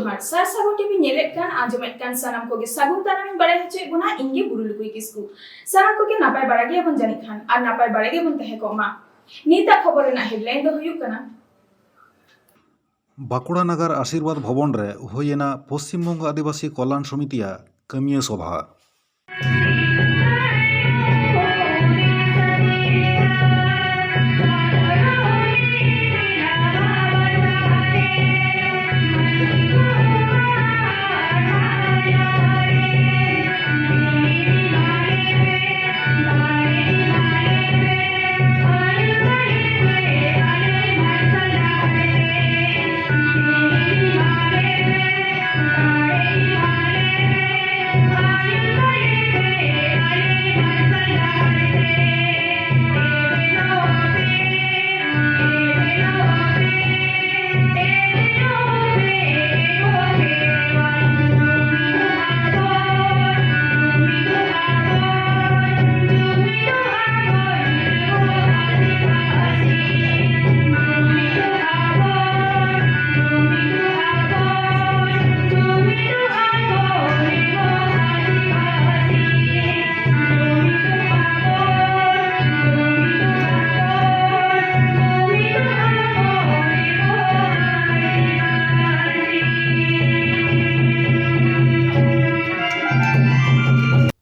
जोहार सार सागुन टीवी नेलेट कान आंजमेट कान सानाम कोगे सागुन तानामिन बाड़ाय होचे गुना इंगे बुरुलुकुई किस्कु सानाम कोगे नापाय बाड़ागे बन जानि खान आर नापाय बाड़ागे बन तहे कोमा नीता खबर ना हेडलाइन दो हुयुक काना बाकुड़ा नगर आशीर्वाद भवन रे हुयेना पश्चिम बंग आदिवासी कल्याण समितिया कमिया सभा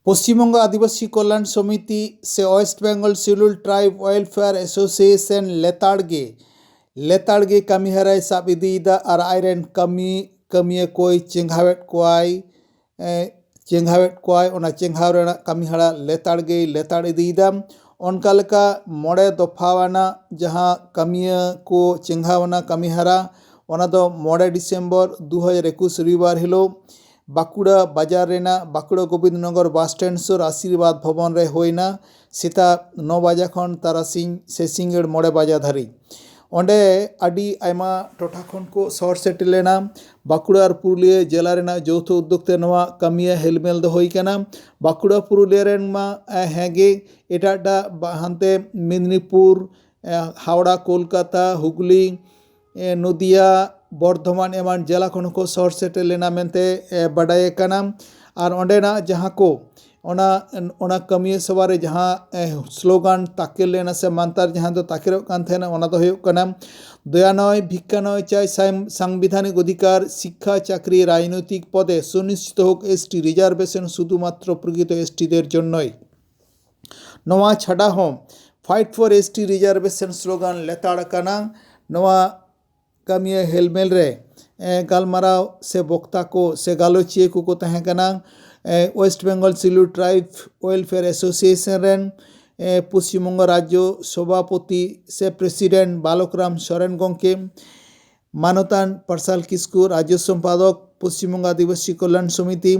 পশ্চিমবঙ্গ আদিবাসী কল্যাণ সমিতি সে West Bengal scheduled tribe welfare association লেতাড়গে কামিহারায় সাব ইদিदा আর আইরেন কামিয়ে কই চেঙ্ঘাওয়েট কোয়াই ওনা চেঙ্ঘাও রেনা কামিহারা লেতাড়গে লেতাড় ইদিदा অনকা লেকা মড়ে দফাওয়ানা যাহা কামিয়া কো চেঙ্ঘাওয়ানা কামিহারা ওনা দো মড়ে ডিসেম্বর 2021 রবিবার হিলো बाकुड़ा बाजार रेना बाकुड़ा गोविंदनगर बस स्टैंड सुर आशीर्वाद भवन रे होइना सेता 9 बजे खन तारासिंग से सिंगड़ मोड़े बजा धारी ओंडे आडी आयमा टोठा खन को शहर सेटल लेना बाकुड़ा और पुरुलिया जिला रेना जौथ उद्योगते नवा कमिया हेलमेल दो होई कना बाकुड़ा पुरुलिया रेन मा हेगे एटाटा हानते मेदिनीपुर हावड़ा कोलकाता हुगली नदिया बर्धमान एमान जिला खन को शहर सेटल लेना मेनते बाडाय काना और ओंडेना जहाँ को ओना कमिया सभा रे जहाँ स्लोगान ताकेल लेना से मानतार जहाँ दो ताकेरो कान थेना ओना दो हुयुक काना दया नय भिक्षा नय चाय सांविधानिक अधिकार शिक्षा चाकरी राजनैतिक पदे सुनिश्चित होक एसटी रिजार्वेशन शुधुमात्र प्रकृत एसटीदेर जन्यई नोआ छाड़ा हों फाइट फॉर एसटी रिजार्वेशन स्लोगान लेताड़ काना नोआ कमिया हेलमेल रे गालमाराव से वक्ता को से गालोचिए को तहें कना West Bengal scheduled tribe welfare association रेन पश्चिम बंग राज्य सभापति से प्रेसिडेंट बालकराम सोरेन गंके मानतान पार्साल किस्कु राज्य सम्पादक Paschim Banga Adivasi Kalyan Samiti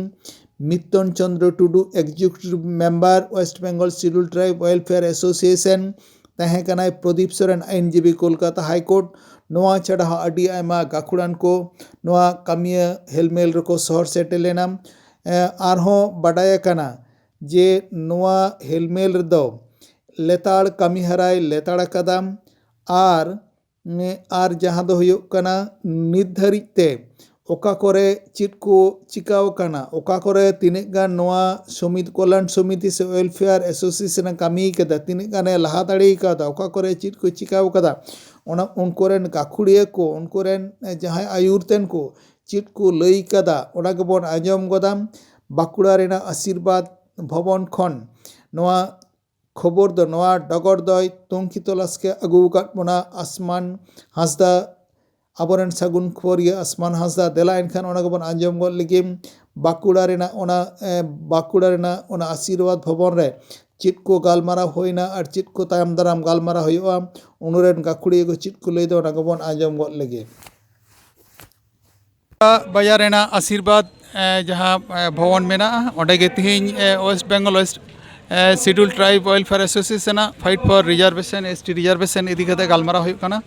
Mittan Chandra Tudu executive member West Bengal scheduled tribe welfare association तहें कनाय प्रदीप सोरेन आईनजीवी कोलकाता हाईकोर्ट नोआ छाड़ा आडी आयमा गाखुड़ान को नोआ कमिया हेलमेल रको शहर सेटल लेना आरहों बाडाय काना जे नोआ हेलमेल दो लेताड़ कमिहाराय लेताड़ कदाम आर जहाँ दो हुयुक काना निर्धारित ओका करे चिट को चिकाव काना ओका करे तिने गान नोआ समिति कल्याण समिति से वेलफेयर एसोसिएशन कमी कदा तिने गाने लहा दाड़ी कदा ओका करे चिट को चिकाव कदा ओना उनकोरेन गाखुड़िया को उनकोरेन जहाँ आयुरतेन को चिट को लई कदा ओना गेबन आंजम गदाम बाकुड़ा रेना आशीर्वाद भवन खन नोआ खबर दो नोआ डगर दय तंकी तलाश के आगु काट बना आसमान हासदा आबरेन सागुन खबरिया आसमान हासदा देला एनखान ओना गेबन आंजम गद लगे बाकुड़ा रेना ओना आशीर्वाद भवन रे चिट को गालमारा होइना और चिट को तायम दाराम गालमारा होइआ उनुरेन गाखुड़ी को चिट को लई दो ओना गेबन आंजम गद लगे बाजार रेना आशीर्वाद जहाँ भवन मेना ओंडे गे तिहिं West Bengal scheduled tribe welfare association fight for reservation ST reservation इदी कते गालमारा होइक काना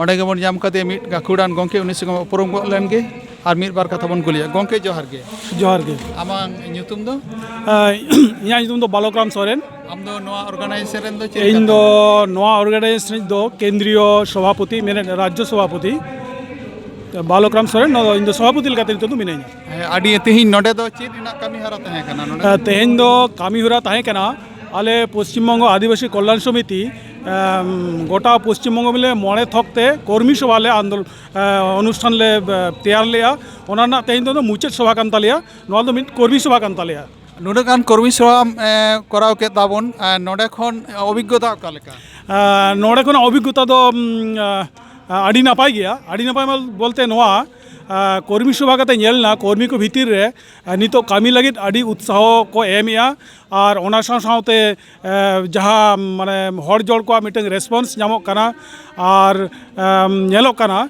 ओंडे गेबन जाम कते मिट गाखुड़ान गंके उनि संगे उपरम गद लेन गे और मिट बार कथा बन कुलिया गंके जोहार गे आमां ᱧᱩᱛᱩᱢ ᱫᱚ ᱤᱧᱟᱹᱜ ᱧᱩᱛᱩᱢ ᱫᱚ ᱵᱟᱞᱚᱠᱨᱟᱢ ᱥᱚᱨᱮᱱ ᱟᱢ ᱫᱚ ᱱᱚᱣᱟ ᱚᱨᱜᱟᱱᱟᱭᱡᱮᱥᱚᱱ ᱨᱮᱱ ᱫᱚ ᱪᱮᱫ ᱤᱧ ᱫᱚ ᱱᱚᱣᱟ ᱚᱨᱜᱟᱱᱟᱭᱡᱮᱥᱚᱱ ᱫᱚ ᱠᱮᱱᱫᱨᱤᱭᱚ ᱥᱚভাপতি ᱢᱮᱱᱮ ᱨᱟᱡᱽᱡᱚ ᱥᱚভাপতি बालोकराम सोरेन इन सभापति लेकाते नितोग दो मिनाइया ᱟᱹᱰᱤ ᱛᱮᱦᱮᱧ ᱱᱚᱰᱮ ᱫᱚ ᱪᱮᱫ ᱨᱮᱱᱟᱜ ᱠᱟᱹᱢᱤ ᱦᱚᱨᱟ ᱛᱟᱦᱮᱸ ᱠᱟᱱᱟ ᱱᱚᱰᱮ? तेहेन दो कामी हुरा ताहें कना आले पश्चिम बंग आदिवासी कल्याण समिति गोटा पश्चिम बंग मिले मोड़े थकते कर्मी सभा ले आंदोलन अनुष्ठान ले तैयार लिया ओना तेहेन दो मुचाद सभा कान तालेया नोआ दो मिद कर्मी सभा कान तालेया ᱱᱩᱱᱟᱹᱜ ᱜᱟᱱ ᱠᱚᱨᱢᱤ ᱥᱚᱵᱷᱟᱢ ᱠᱚᱨᱟᱣ ᱠᱮᱫ ᱛᱟᱵᱚᱱ ᱱᱚᱰᱮ ᱠᱷᱚᱱ ᱚᱵᱷᱤᱜᱽᱜᱚᱛᱟ ᱚᱠᱟ ᱞᱮᱠᱟ? नोड़े खन अभिज्ञता दो आड़ी नापाय गया आड़ी नापाय बोलते नोआ कर्मी सभा काते नेलना कर्मी को भीतर रे नितो कामी लगित आड़ी उत्साह को एमया और ओना साथे जहाँ माने हर जड़ को मिटन रेस्पन्स नामक कना और नेलोक कना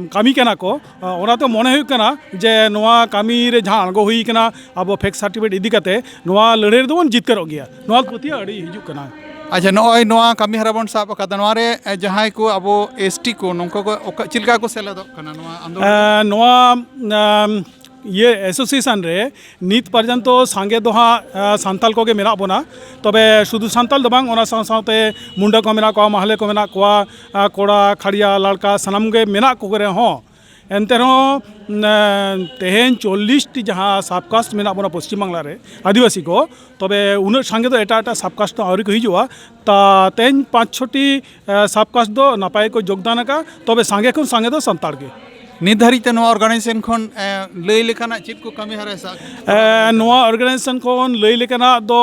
कामी कना को ओना तो मने हुई कना जे नोआ कामी रे जहाँ आंगो हुई कना अब फेक सर्टिफिकेट इदी काते नोआ लड़ाई दो बन जितकर गया नोआ प्रति आड़ी हिजू कना अच्छा नॉय नोआ कामी हरा बन साब अकादा नोआ रे जहां को अब एसटी को नोंको को चिलका को सेलेदो कना नोआ आंदोलन नोआ ये एसोसिएशन रे नित पर्यंत सांगे दो हाँ सान्ताल को मेना बोना तबे शुधु सान्ताल दो बांग ओना साथे मुंडा को मेना को महले को मेना को कोड़ा खड़िया लड़का सनम के मेना को करे हों एनते तेहेन 40 जहाँ सबकास्ट मेना बोना पश्चिम बांग्ला रे आदिवासी को तबे उन संगे तो एटा सबकास्ट तो आवरी को हिजुआ ता तेहेन 5-6टी सबकास्ट दो नपाय को योगदान का तबे सांगे को सांगे दो संताल के निर्धारित नोआ ऑर्गेनाइजेशन खन लई लेखाना चेक को कमी हरा सा नोआ ऑर्गेनाइजेशन खन लई लेखाना दो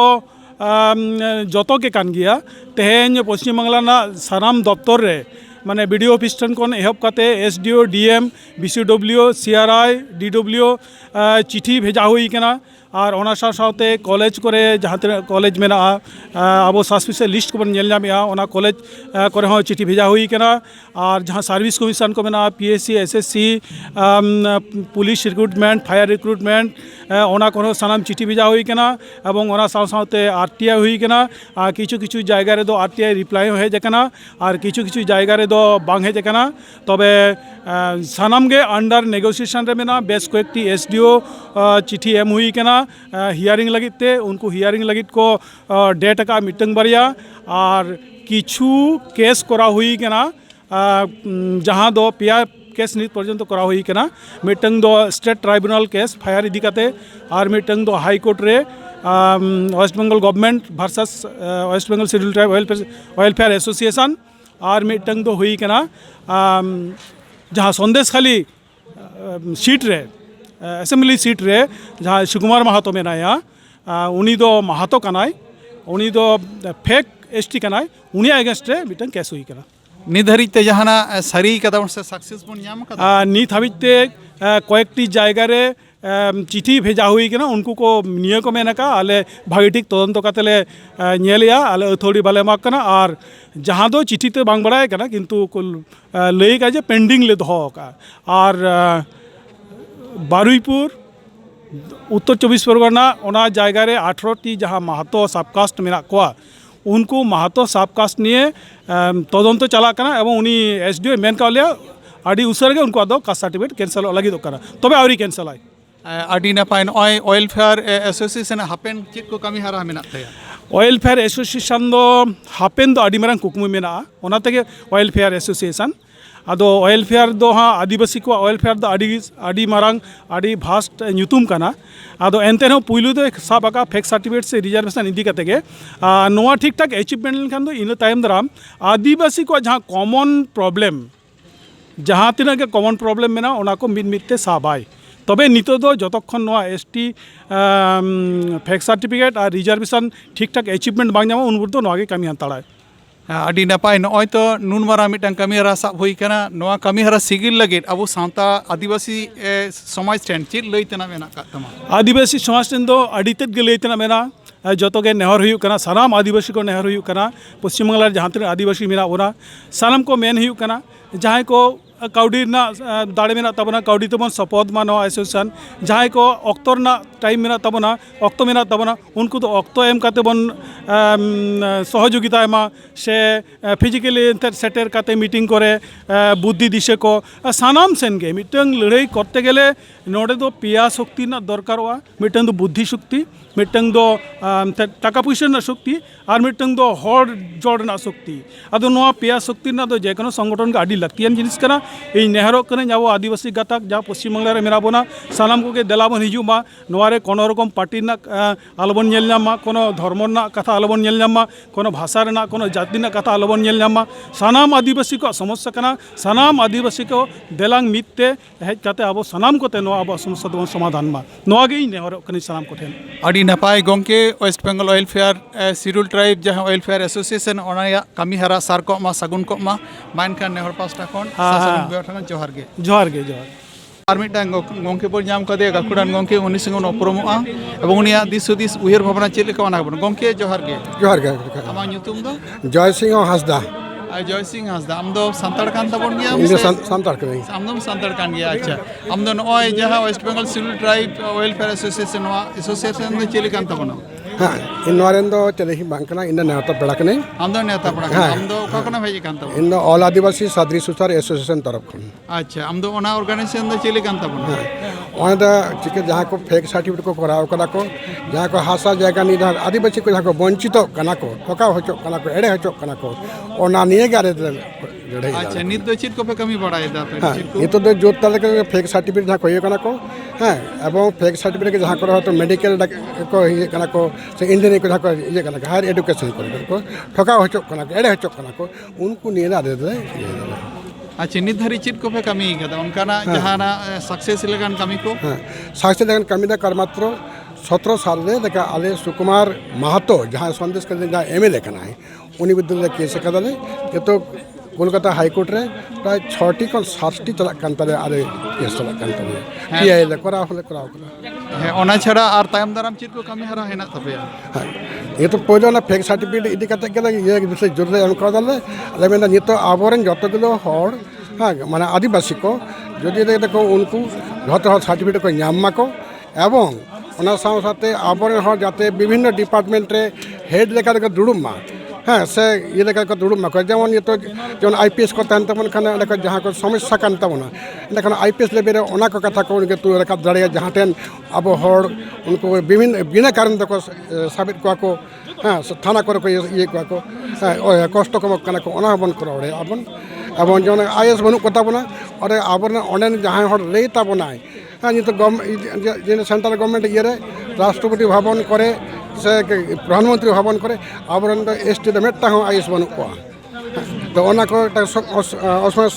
जतो के कान गया तेहेन पश्चिम बांग्ला ना सानाम दफ्तर रे माने बीडीओ ऑफिस टन कोन एहब काते SDO DM BCW CRI DW चिठी भेजा हुई कना और ओना साथे कॉलेज करे जहाँ कॉलेज में अब सस्पिशियस लिस्ट को नेल नामेया ओना कॉलेज करे हो चिठी भेजा हुई कना और जहाँ सर्विस कमीशन को मेना PSC SSC police recruitment fire recruitment ओना को सानाम चिठी भेजा हुई कना एवं ओना साथे आरटीआई हुई कना किछु किछु जायगा रे दो आरटीआई रिप्लाई हेज कना और किछु किछु जायगा रे दो बांग हेज कना तबे सानाम गे अंडर नेगोशिएशन रे मेना बेस को एकटी एसडीओ चिठी एम हुई कना हियरिंग लगित ते उनको हियरिंग लगित को डेट का मिटंग बारिया और किछु केस करा हुई कना जहाँ दो पिया केस नित पर्यंत करा हुई कना मिटंग दो स्टेट ट्राइब्यूनल केस फायर इदी काते और मिटंग दो हाई कोर्ट रे West Bengal government versus West Bengal scheduled tribe welfare association और मिटंग दो हुई कना जहाँ संदेश खाली सीट रे असेंबली सीट रे जहाँ सुकुमार महातो मेनाया उनी दो महातो कनाय उनी दो फेक एसटी कनाय उनी अगेंस्ट रे मिटन केस हुई कना निर्धारित जहाना सारी कदा से सक्सेस बन नाम कदा नित हाबिते कयेकटी जायगा रे चिठी भेजा हुई कना उनको को निये को मेना का आले भागी ठीक तदंत कातेले नेलिया आले अथॉरिटी बाले माक कना और जहाँ दो चिठी ते बांग बड़ाय कना किंतु लई का जे पेंडिंग ले दो का और बारुईपुर उत्तर 24 परगना ओना जायगा रे 18टी जहाँ महतो सबकास्ट मेना कोआ उनको महतो सबकास्ट निये तदंत चला कना एवं उनी एसडीओ मेन का लिया आड़ी उसर के उनको आदो कास्ट सर्टिफिकेट कैंसिल लगी दो कना तबे आवरी कैंसिल आय आड़ी नपाय नॉय वेलफेयर एसोसिएशन हापेन चेक को कमी हरा मेना तया वेलफेयर एसोसिएशन दो हापेन दो आड़ी मारंग कुकमु मेना ओना तेगे वेलफेयर एसोसिएशन आदो वेलफेयर दो हाँ आदिवासी को वेलफेयर दो आड़ी मारंग आड़ी भास्ट ᱧᱩᱛᱩᱢ कना आदो एनते हो पुइलु दो साब आका फेक सर्टिफिकेट से रिजर्वेशन इदी कते गे नोआ ठीक ठाक अचीवमेंट लेखान दो इन तायम दाराम आदिवासी को जहाँ कॉमन प्रॉब्लम जहाँ तिना के कॉमन प्रॉब्लम मेना ओना को मिद मिदते साबाय तबे नितो दो जतक्षण नोआ एसटी फेक सर्टिफिकेट और रिजर्वेशन ठीक ठाक अचीवमेंट बांग नामा उन बुर दो नोआ गे कामी हाताड़ाय आड़ी नपाय नॉय तो नुन मारा मिटन कमी हरा साब हुई कना नोआ कमी हरा सिगिल लगे अब सावता आदिवासी समाज ठेन चेक लई तना मेना का तमा आदिवासी समाज ठेन दो आड़ी तेद गे लई तना मेना जतो गे नेहर हुई कना सानाम आदिवासी को नेहर हुई कना पश्चिम बांग्ला जहाँ तक आदिवासी मेना ओना सानाम को मेन हुई कना जहाँ को काउडी ना दाड़े मेना तबना काउडी तबन सपोद मा नोआ एसोसिएशन जहाँ को अक्तर ना टाइम मेना तबना अक्तो मेना तबना उनको तो अक्तो एम काते बन सहयोगिता एमा से फिजिकली सेटर काते मीटिंग करे बुद्धि दिशे को सानाम सेन गे मिटंग लड़ाई करते गेले नोडे दो पिया शक्ति ना दरकारोआ मिटंग दो बुद्धि शक्ति मिटंग दो टाका पैसा ना शक्ति और मिटंग दो हर जड़ ना शक्ति आदो नोआ पिया शक्ति ना दो जेकोनो संगठन का आड़ी लाक्तियान जिनिस कना ᱤᱧ ᱱᱮᱦᱚᱨᱚᱜ ᱠᱟᱹᱱᱟᱹᱧ ᱟᱵᱚ ᱟᱹᱫᱤᱵᱟᱹᱥᱤ ᱜᱟᱛᱟᱠ ᱡᱟᱦᱟᱸ ᱯᱚᱥᱪᱤᱢ ᱵᱟᱝᱞᱟ ᱨᱮ ᱢᱮᱱᱟᱜ ᱵᱚᱱᱟ ᱥᱟᱱᱟᱢ ᱠᱚᱜᱮ ᱫᱮᱞᱟ ᱵᱚᱱ ᱦᱤᱡᱩᱜ ᱢᱟ ᱱᱚᱣᱟ ᱨᱮ ᱠᱳᱱᱳ ᱨᱚᱠᱚᱢ ᱯᱟর্টি ᱨᱮᱱᱟᱜ ᱟᱞᱚᱵᱚᱱ ᱧᱮᱞ ᱧᱟᱢ ᱢᱟ ᱠᱳᱱᱳ ᱫᱷᱚᱨᱢᱚ ᱨᱮᱱᱟᱜ ᱠᱟᱛᱷᱟ ᱟᱞᱚᱵᱚᱱ ᱧᱮᱞ ᱧᱟᱢ ᱢᱟ ᱠᱳᱱᱳ ᱵᱷᱟষᱟ ᱨᱮᱱᱟᱜ ᱠᱳᱱᱳ ᱡᱟᱹᱛᱤ ᱨᱮᱱᱟᱜ ᱠᱟᱛᱷᱟ ᱟᱞᱚᱵᱚᱱ ᱧᱮᱞ ᱧᱟᱢ ᱢᱟ ᱥᱟᱱᱟᱢ ᱟᱹᱫᱤᱵᱟᱹᱥᱤ ᱠᱚᱣᱟᱜ ᱥᱚᱢᱚᱥᱥᱟ ᱠᱟᱱᱟ ᱥᱟᱱᱟᱢ ᱟᱹᱫᱤᱵᱟᱹᱥᱤ ᱠᱚ ᱫᱮᱞᱟᱝ ᱢᱤᱫ ᱛᱮ ᱦᱮᱡ ᱠᱟᱛᱮ ᱟᱵᱚ ᱥᱟᱱᱟम ᱠᱚᱛᱮ ᱱᱚᱣᱟ ᱟᱵᱚᱣᱟᱜ ᱥᱚᱢᱚᱥᱥᱟ ᱫᱚᱵᱚᱱ ᱥᱚᱢᱟধান ᱢᱟ ᱱᱚᱣᱟ ᱜᱮ ᱤᱧ ᱱᱮᱦᱚᱨᱚᱜ ᱠᱟᱹᱱᱟᱹᱧ ᱥᱟᱱᱟᱢ ᱠᱚᱴᱷᱮᱱ ᱟᱹᱰᱤ ᱱᱟᱯᱟᱭ ᱜᱚᱝᱠᱮ West Bengal welfare schedule tribe ᱡᱟᱦᱟᱸ ᱳᱭᱮᱞᱯᱷᱮᱭᱟর ᱮᱥᱳᱥᱤᱭᱮᱥᱚᱱ ᱚᱱᱟ ᱨᱮᱭᱟᱜ ᱠᱟᱹᱢᱤ ᱦᱟᱨᱟ ᱥᱟᱨ ᱠᱚᱜ ᱢᱟ ᱥᱟᱹᱜᱩᱱ ᱠᱚᱜ ᱢᱟ ᱮᱱᱠᱷᱟᱱ ᱱᱮᱦᱚᱨ ᱯᱟᱥᱴᱟ ᱠᱷᱚᱱ ᱥᱟᱥᱟᱱ ᱵᱮᱣᱴᱷᱟ ᱠᱷᱚᱱ ᱡᱚᱦᱟᱨ ᱜᱮ ᱡᱚᱦᱟᱨ ᱜᱮ ᱡᱚᱦᱟᱨ ᱟᱨ ᱢᱤᱫᱴᱟᱝ ᱜᱚᱝᱠᱮ ᱵᱚᱱ ᱧᱟᱢ ᱠᱟᱫᱮᱭᱟ ᱜᱟᱹᱠᱷᱩᱲᱟᱱ ᱜᱚᱝᱠᱮ ᱩᱱᱤ ᱥᱚᱸᱜᱮ ᱵᱚᱱ ᱩᱯᱨᱩᱢᱚᱜᱼᱟ ᱮᱵᱚᱝ ᱩᱱᱤᱭᱟᱜ ᱫᱤᱥ ᱦᱩᱫᱤᱥ ᱩᱭᱦᱟᱹᱨ ᱵᱷᱟᱵᱽᱱᱟ ᱪᱮᱫ ᱞᱮᱠᱟ ᱚᱱᱟ ᱵᱚᱱ ᱜᱚᱝᱠᱮ ᱡᱚᱦᱟᱨ ᱜᱮ ᱡᱚᱦᱟᱨ ᱜᱮ ᱟᱢᱟᱜ ᱧᱩᱛᱩᱢ ᱫᱚ জয় সিংহ হাসদা ᱟᱨ ᱡᱚᱭ ᱥᱤᱝ ᱦᱟᱸᱥᱫᱟ ᱟᱢ ᱫᱚ ᱥᱟᱱᱛᱟᱲ ᱠᱟᱱ ᱛᱟᱵᱚᱱ ᱜᱮᱭᱟᱢ ᱤᱧ ᱫᱚ ᱥᱮ ᱥᱟᱱᱛᱟᱲ ᱠᱟᱹᱱᱟᱹᱧ ᱟᱢ ᱫᱚᱢ ᱥᱟᱱᱛᱟᱲ ᱠᱟᱱ ᱜᱮᱭᱟ ᱟᱪᱪᱷᱟ ᱟᱢ ᱫᱚ ᱱᱚᱜᱼᱚᱭ ᱡᱟᱦᱟᱸ West Bengal scheduled tribe welfare association ᱱᱚᱣᱟ এসোসিয়েশন ᱫᱚ ᱪᱮᱫ ᱞᱮᱠᱟᱱ ᱛᱟᱵᱚᱱᱟ ᱦᱮᱸ ᱤᱧ ᱱᱚᱣᱟ ᱨᱮᱱ ᱫᱚ ᱪᱮᱫ ᱦᱚᱸ ᱵᱟᱝ ᱠᱟᱱᱟ ᱤᱧ ᱫᱚ ᱱᱮᱣᱛᱟ ᱯᱮᱲᱟ ᱠᱟᱹᱱᱟᱹᱧ ᱟᱢ ᱫᱚ ᱱᱮᱣᱛᱟ ᱯᱮᱲᱟ ᱠᱟᱱᱟ ᱟᱢ ᱫᱚ ᱚᱠᱟ ᱠᱷᱚᱱᱟᱜ ᱦᱮᱡ ᱟᱠᱟᱱ ᱛᱟᱵᱚᱱᱟ ᱤᱧ ᱫᱚ ᱚᱞ ᱟᱹᱫᱤᱵᱟᱹᱥᱤ ᱥᱟᱫᱨᱤ ᱥᱩᱥᱟᱨ ᱮᱥᱳᱥᱤᱭᱮᱥᱚᱱ ᱛᱚᱨᱚᱯ ᱠᱷᱚᱱ ᱟᱪᱪᱷᱟ ᱟᱢ ᱫᱚ ᱚᱱᱟ ᱚᱨᱜᱟᱱᱟᱭᱡᱮᱥᱚᱱ ᱫᱚ ᱪᱮᱫ ᱞᱮᱠᱟᱱ ᱛᱟᱵᱚᱱᱟ ᱚᱸᱰᱮ ᱫᱚ ᱪᱤᱠᱟᱹ ᱡᱟᱦᱟᱸ ᱠᱚ ᱯᱷᱮᱠ ᱥᱟᱨᱴᱤᱯᱷᱤᱠᱮᱴ ᱠᱚ ᱠᱚᱨᱟᱣ ᱠᱟᱫᱟ ᱠᱚ ᱡᱟᱦᱟᱸ ᱠᱚ ᱦᱟᱥᱟ ᱡᱟᱭᱜᱟ ᱱᱤᱭᱮ ᱟᱹᱫᱤᱵᱟᱹᱥᱤ ᱠᱚ ᱡᱟᱦᱟᱸ ᱠᱚ ᱵᱚᱧᱪᱤᱛᱚᱜ ᱠᱟᱱᱟ ᱠᱚ ᱴᱷᱚᱠᱟᱣ ᱦᱚᱪᱚᱜ ᱠᱟᱱᱟ ᱠᱚ ᱮᱲᱮ ᱦᱚᱪᱚᱜ ᱠᱟᱱᱟ ᱠᱚ ᱚᱱᱟ ᱱᱤᱭᱮ ᱜᱮ ᱟᱞᱮ ᱫᱚ ᱞᱟᱹᱲᱦᱟᱹᱭ ᱟᱪᱪᱷᱟ ᱱᱤᱛ ᱫᱚ ᱪᱮᱫ ᱠᱚᱯᱮ ᱠᱟᱹᱢᱤ ᱵᱟᱲᱟᱭᱮᱫᱟ ᱟᱯᱮ ᱦᱮᱸ ᱪᱮᱫ ᱠᱚ ᱱᱤᱛᱚᱜ ᱫᱚ ᱡᱳᱨ ᱛᱟᱞᱮ ᱯᱷᱮᱠ ᱥᱟᱨᱴᱤফᱤᱠᱮᱴ ᱡᱟᱦᱟᱸ ᱠᱚ ᱤᱭᱟᱹ ᱠᱟᱱᱟ ᱠᱚ ᱦᱮᱸ ᱮᱵᱚᱝ ᱯᱷᱮᱠ ᱥᱟᱨᱴᱤফᱤᱠᱮᱴ ᱡᱟᱦᱟᱸ ᱠᱚᱨᱮ ᱦᱚᱭᱛᱳ ᱢᱮডিকেল ᱠᱚ ᱤᱭᱟᱹ ᱠᱟᱱᱟ ᱠᱚ ᱥᱮ ᱤᱧᱡᱤᱱᱤᱭᱟরিং ᱠᱚ ᱡᱟᱦᱟᱸ ᱠᱚ ᱤᱭᱟᱹ ᱠᱟᱱᱟ ᱠᱚ ᱦᱟᱭᱟᱨ ᱮᱰᱩকেᱥᱚᱱ ᱠᱚᱨᱮ ᱠᱚ ᱴᱷᱚᱠᱟᱣ ᱦᱚᱪᱚᱜ ᱠᱟᱱᱟ ᱠᱚ ᱮᱲᱮ ᱦᱚᱪᱚᱜ ᱠᱟᱱᱟ ᱠᱚ ᱩᱱᱠᱩ ᱱᱤᱭᱮ ᱟᱞᱮ ᱫᱚ ᱤᱭᱟᱹᱭᱫᱟ ᱟᱪᱪᱷᱟ ᱱᱤᱛ ᱫᱷᱟᱹᱨᱤᱡ ᱪᱮᱫ ᱠᱚᱯᱮ ᱠᱟᱹᱢᱤ ᱠᱟᱫᱟ ᱚᱱᱠᱟᱱᱟᱜ ᱡᱟᱦᱟᱱᱟᱜ ᱥᱟᱠᱥᱮᱥ ᱞᱮᱠᱟᱱ ᱠᱟᱹᱢᱤ ᱠᱚ ᱦᱮᱸ ᱥᱟᱥᱛᱷᱚ ᱞᱮᱠᱟᱱ ᱠᱟᱹᱢᱤ ᱫᱚ ᱠᱟᱨᱢᱟᱛᱨᱚ 17 সাল রে দেখা আলে সুকুমার মাহাতো যাহা সন্দেশ কালে যা এমএলএ কানায় উনি বিরুদ্ধে কেস কাদালে কিন্তু কলকাতা হাইকোর্ট রে প্রায় 6টি কোন 7টি চালাক কান তালে আলে কেস চালাক কান তালে পিআই লে করা হলে করা করা হ্যাঁ অনা ছাড়া আর তায়ম দারাম চেদ কো কামি হারা হেনা তাপেয়া হ্যাঁ এ তো পয়লা না ফেক সার্টিফিকেট ইদি কাতে গেলে ইয়ে বিষয় জরুরি এম করা দালে আলে মেনা নিতো আবরেন যতগুলো হর হ্যাঁ মানে আদিবাসী কো যদি দেখো উনকু যত সার্টিফিকেট কো ñam মাকো এবং ওনা সাথে আবরেন হর যাতে বিভিন্ন ডিপার্টমেন্ট রে হেড লেখা দেখো দুড়ুম মা হ্যাঁ সে ইয়ে লেখা কো দুড়ুম মা যেমন ইয়ে তো যেমন আইপিএস কো তান তেমন খানে লেখা যাহা কো সমস্যা কান তাবনা লেখা আইপিএস লেভেলে ওনা কো কথা কো উনকে তু লেখা দাঁড়িয়ে যাহা টেন আবো হর উনকো বিভিন্ন বিনা কারণ দেখো সাবিত কো হ্যাঁ থানা করে কো ইয়ে কো হ্যাঁ কষ্ট কম কানা কো ওনা বন করো রে আবন এবং যেমন আইএস বনু কথা বনা আরে আবর অনেক যাহা হর লেই তাবনায় হ্যাঁ নিতো সেন্ট্রাল গভর্নমেন্ট ইয়ে রাষ্ট্রপতি ভবন করে সে প্রধানমন্ত্রী ভবন করে আবরণ এসটি মেটটা হো আইএস বনু কো তো ওনা কো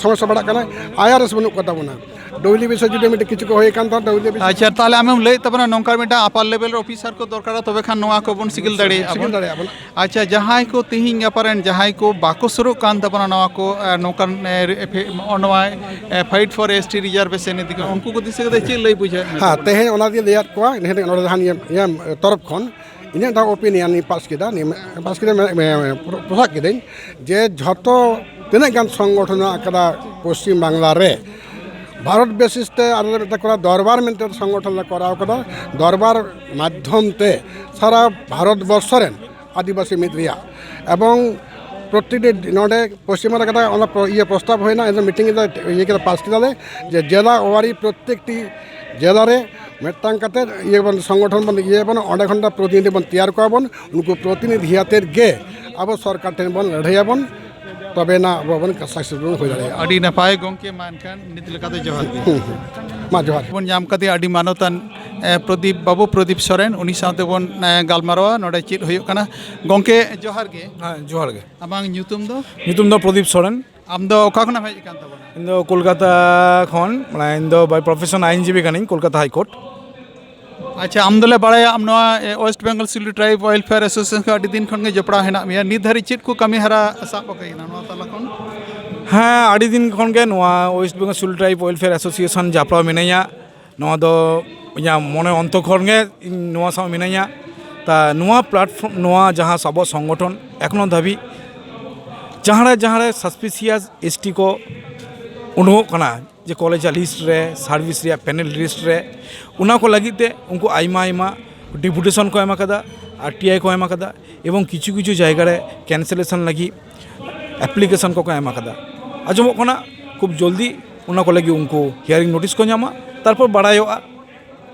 সমস্যা বাড়া কানা আইআরএস বনু কথা বনা ডব্লিউ বিষয় যদি মিটে কিছু হয়ে কান তো ডব্লিউ আচ্ছা তাহলে আমি লই তারপরে নঙ্কার মিটা আপার লেভেল অফিসার কো দরকার তবে খান নোয়া কো বন সিগিল দাড়ে সিগিল দাড়ে আবন আচ্ছা যাহাই কো তিহিং আপারেন যাহাই কো বাকো সুরু কান তাপনা নোয়া কো নঙ্কান অনওয়া ফাইট ফর এসটি রিজার্ভেশন এদিকে উনকু কো দিছে কে চে লই বুঝা হ্যাঁ তেহে ওনা দিয়ে লিয়াত কোয়া নেহে ওনা ধান ইয়া তরফ খন ইনে তা ওপিনিয়ন নি পাস কেদা পোশাক কেদেন যে যত তিনাক গান সংগঠন আকাদা পশ্চিম বাংলা রে ভারত বেসিসতে আলাদা করা দরবার মেন্টের সংগঠন করা করা দরবার মাধ্যমতে সারা ভারতবর্ষরেন আদিবাসী মিত্রিয়া এবং প্রত্যেকটি নডে পশ্চিমবঙ্গের কথা ইয়ে প্রস্তাব হয় না এদের মিটিং ইয়ে করে পাস কেদালে যে জেলা ওয়ারি প্রত্যেকটি জেলারে মেট্টাং কাতে ইয়ে সংগঠন বন ইয়ে বন অনেক ঘন্টা প্রতিনিধি বন তৈয়ার করবন উনকু প্রতিনিধি হাতের গে আবো সরকার টেন বন লড়াইয়াবন তবে না বন সাকসেসফুল হয়ে যাবে আডি নাপায় গংকে মানখান নিত লেকাতে জহার মা জোহার বন জাম কাতে আডি মানতান প্রদীপ বাবু প্রদীপ সরেন উনি সাথে বন গালমারোয়া নডে চিট হইও কানা গংকে জহার গে হ্যাঁ জোহার গে আমাং নিউতুম দো ᱧᱩᱛᱩᱢ ᱫᱚ ᱯᱨᱚᱫᱤᱯ ᱥᱚᱨᱮᱱ ᱟᱢ ᱫᱚ ᱚᱠᱟ ᱠᱷᱚᱱᱟᱜ ᱦᱮᱡ ᱟᱠᱟᱱ ᱛᱟᱵᱚᱱᱟ ᱤᱧ ᱫᱚ ᱠᱳᱞᱠᱟᱛᱟ ᱠᱷᱚᱱ ᱢᱟᱱᱮ ᱤᱧ ᱫᱚ ᱵᱟᱭ ᱯᱨᱚᱯᱷᱮᱥᱚᱱ ᱟᱭᱤᱱᱡᱤᱵᱤ ᱠᱟᱹᱱᱟᱹᱧ ᱠᱳᱞᱠᱟᱛᱟ ᱦᱟᱭᱠᱳর্ট ᱟᱪᱪᱷᱟ ᱟᱢ ᱫᱚᱞᱮ ᱵᱟᱲᱟᱭᱟ ᱟᱢ ᱱᱚᱣᱟ West Bengal scheduled tribe welfare association ᱠᱷᱚᱱ ᱟᱹᱰᱤ ᱫᱤᱱ ᱠᱷᱚᱱ ᱜᱮ ᱡᱚᱯᱲᱟᱣ ᱦᱮᱱᱟᱜ ᱢᱮᱭᱟ ᱱᱤᱛ ᱫᱷᱟᱹᱨᱤᱡ ᱪᱮᱫ ᱠᱚ ᱠᱟᱹᱢᱤ ᱦᱟᱨᱟ ᱥᱟᱵ ᱟᱠᱟᱭᱱᱟ ᱱᱚᱣᱟ ᱛᱟᱞᱟ ᱠᱷᱚᱱ ᱦᱮᱸ ᱟᱹᱰᱤ ᱫᱤᱱ ᱠᱷᱚᱱ ᱜᱮ ᱱᱚᱣᱟ West Bengal scheduled tribe welfare association ᱡᱟᱯᱲᱟᱣ ᱢᱤᱱᱟᱹᱧᱟ ᱱᱚᱣᱟ ᱫᱚ ᱤᱧᱟᱹᱜ ᱢᱚᱱᱮ ᱚᱱᱛᱚᱨ ᱠᱷᱚᱱ ᱜᱮ ᱤᱧ ᱱᱚᱣᱟ ᱥᱟᱶ ᱢᱤᱱᱟᱹᱧᱟ তা ᱱᱚᱣᱟ প্ল্যাটফর্ম ᱱᱚᱣᱟ ᱡᱟᱦᱟᱸ ᱟᱵᱚ সংগঠন এখনো ᱫᱷᱟᱹᱵᱤᱡ ᱡᱟᱦᱟᱸ ᱨᱮ সাসপিসিয়াস এসটি ᱠᱚ উন্নতি কানা যে কলেজাল লিস্ট রে সার্ভিস রিয়া প্যানেল লিস্ট রে ওনা কো লাগি তে উনকু আইমা আইমা ডিপুটেশন কো এমা কাদা আর টিআই কো এমা কাদা এবং কিছু কিছু জায়গা রে ক্যান্সেলেশন লাগি অ্যাপ্লিকেশন কো এমা কাদা আজমক কানা খুব জলদি ওনা কো লাগি উনকু হিয়ারিং নোটিস কো ᱧᱟᱢᱟ তারপর বাড়ায়োয়া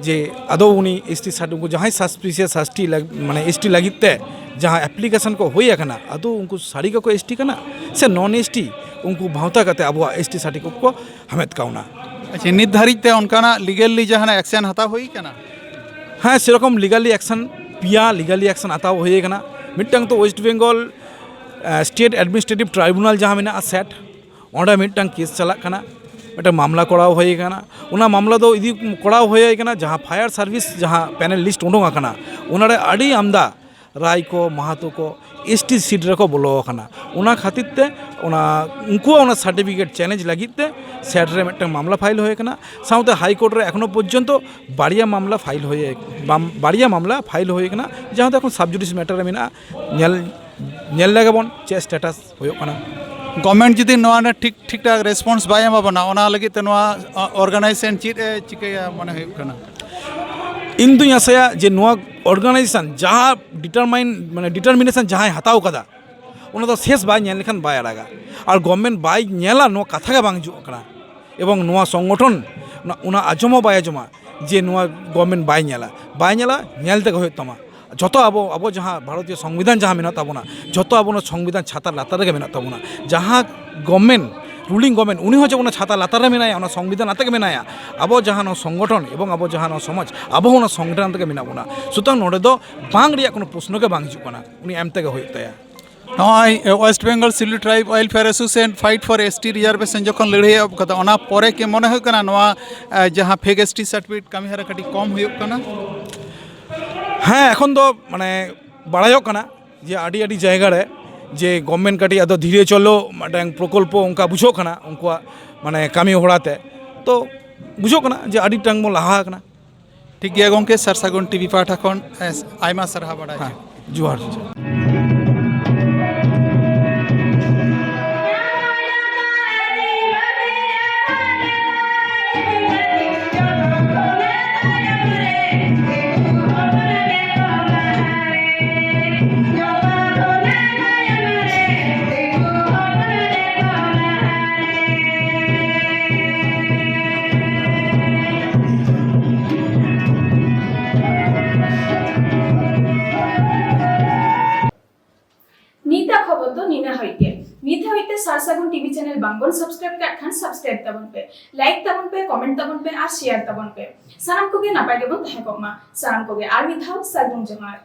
जे आदो उनी एसटी सार्ट उनको जहाँ सस्पिशियस एसटी माने एसटी लगित ते जहाँ एप्लीकेशन को हुई है आदो उनको साड़ी को एसटी कना से नॉन एसटी उनको भावता करते अब एसटी सर्टिफिकेट को हमें काउना। अच्छा नित धारित ते उनका लिगली जहाँ एक्शन हता हुई कना हाँ सेरकम लिगाली एक्शन पिया लिगाली एक्शन हताव हुई है मिट्टंग तो West Bengal state administrative tribunal जहाँ में सेट ओंडे मिट्टंग केस चला कना मिट्टंग मामला कोड़ाव हुई है उना मामला दो इदी कोड़ाव हुई है जहाँ फायर सर्विस जहाँ पैनल लिस्ट उडोंग आकना उनारे अड़ी आमदा राय को महतो को एसटी सीट रको बोलो आकना उना खातिर ते उना उनको उना सर्टिफिकेट चैलेंज लगित ते सेट रे मिट्टंग मामला फाइल हुई है साउते हाई कोर्ट रे एखोनो पर्यन्त बारिया मामला फाइल हुई बारिया मामला फाइल हुई है जहाँ तो सब जुडिस मैटर में नेल लगबन चे स्टेटस होयोकना गवर्नमेंट जुदी नोआ ठीक ठीक ठाक रेस्पॉन्स बाय एमाबना ओना लगी ते नोआ ऑर्गेनाइजेशन चीज चिकया माने होयोकना इन दुई आसाया जे नोआ ऑर्गेनाइजेशन जहाँ डिटरमिनेशन जहाँ हताव कदा उना तो शेष बाय नेल लेखान बाय आड़ागा और गवर्नमेंट बाय नेला नोआ कथा गे बांग जुकना एवं नोआ संगठन उना आजमा बाय आजमा जे नोआ गवर्नमेंट बाय नेला नेलते होय तमा जो अब जहाँ भारतीय संविधान जहाँ मेना ताबोना जो अब संविधान छाता लातार गे मेना ताबोना जहाँ गवर्नमेंट रूलिंग गवर्नमेंट उनी हो जो छाता लातार मेनाया संविधान आते मेनाया अब जहाँ संगठन एवं अब जहाँ समाज अब संविधान तक मेना बोना सुतरां नोडे दो बांग रिया कोनो प्रश्न के बांग हिजुकना उनी एम तक होय ताया नॉय West Bengal scheduled tribe welfare association fight for ST reservation जखन लड़ाई अब कदा ओना परे के मने होय कना नोआ जहाँ फेक एसटी सर्टिफिकेट कमी हरा कटी कम होय कना हाँ एखन तो माने बाड़ायोग कना जे आडी आडी जायगा रे जे गवर्नमेंट काटी आदो धीरे चलो मिदटांग प्रकल्प उनका बुझो कना उनका माने कामी होड़ाते तो बुझो कना जे आडी टांग मो लाहा कना ठीक गया गोंके सरसागुन टीवी पाठा खन आयमा सरहा बड़ा हाँ जोहार नीता खबर तो नीना हईते नीता हईते सारसागुन टीवी चैनल बांगबन सब्सक्राइब का खान सब्सक्राइब तबन पे लाइक तबन पे कमेंट तबन पे और शेयर तबन पे साराम को गे नापाय गेबन तहे कोमा साराम को गे आर मिथाव सागुन जोहार।